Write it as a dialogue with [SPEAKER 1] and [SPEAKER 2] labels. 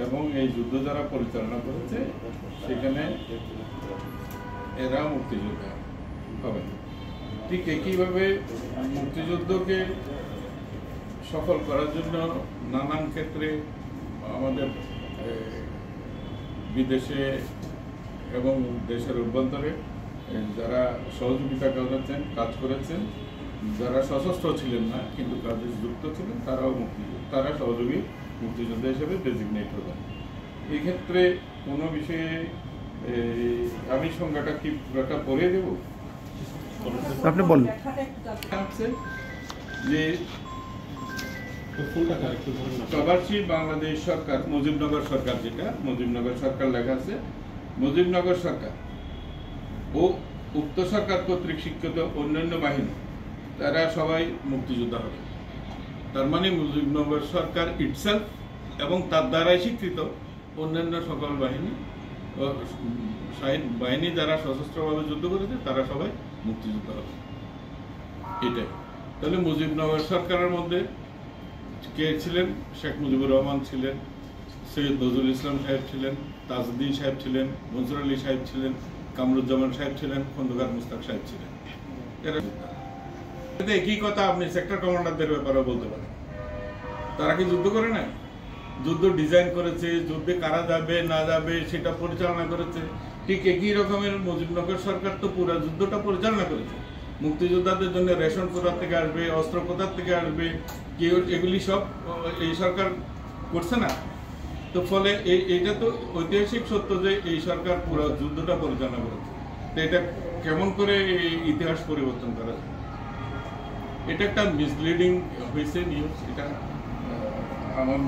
[SPEAKER 1] এবং এই যুদ্ধ যারা পরিচালনা করেছে সেখানে এরা মুক্তিযোদ্ধা হবে। ঠিক একইভাবে মুক্তিযুদ্ধকে সফল করার জন্য নানান ক্ষেত্রে আমাদের বিদেশে এবং দেশের অভ্যন্তরে যারা সহযোগিতা করেছেন, কাজ করেছেন, যারা সশস্ত্র ছিলেন না কিন্তু কাজে যুক্ত ছিলেন, তারা সহযোগী মুক্তিযোদ্ধা হিসেবে ডেজিগনেট হবেন। এক্ষেত্রে কোনো বিষয়ে আমি সংজ্ঞাটা কি একটা পড়ে দেব?
[SPEAKER 2] আপনি বলুন।
[SPEAKER 1] যে প্রবাসী বাংলাদেশ সরকার, মুজিবনগর সরকার, যেটা মুজিবনগর সরকার লেখা আছে, মুজিবনগর সরকার ও উক্ত সরকার কর্তৃক স্বীকৃত অন্যান্য বাহিনী তারা সবাই মুক্তিযোদ্ধা হবে। তার মানে মুজিবনগর সরকার ইটসেলফ এবং তার দ্বারাই স্বীকৃত অন্যান্য সকল বাহিনী যারা সশস্ত্রভাবে যুদ্ধ করেছে তারা সবাই মুক্তিযোদ্ধা হবে। এটাই। তাহলে মুজিবনগর সরকারের মধ্যে কে ছিলেন? শেখ মুজিবুর রহমান ছিলেন, সৈয়দ নজরুল ইসলাম সাহেব ছিলেন, তাজউদ্দিন সাহেব ছিলেন, মনসুর আলী সাহেব ছিলেন, কামরুজ্জামান সাহেব ছিলেন, খন্দকার মুস্তাক সাহেব ছিলেন। একই কথা আপনি সেক্টর কমান্ডারদের ব্যাপারেও বলতে পারেন। তারা কি যুদ্ধ করে নাই? যুদ্ধ ডিজাইন করেছে, যুদ্ধে কারা যাবে না যাবে সেটা পরিচালনা করেছে। ঠিক একই রকমের মুজিবনগর সরকার তো পুরো যুদ্ধটা পরিচালনা করেছে। মুক্তিযোদ্ধাদের জন্য রেশন কোথা থেকে আসবে, অস্ত্র কোথা থেকে আসবে, এগুলি সব এই সরকার করছে না। তো ফলে এইটা তো ঐতিহাসিক সত্য যে এই সরকার পুরো যুদ্ধটা পরিচালনা করেছে। তো এটা কেমন করে ইতিহাস পরিবর্তন করা যায়? এটা একটা মিসলিডিং হয়েছে নিউজ। এটা আমার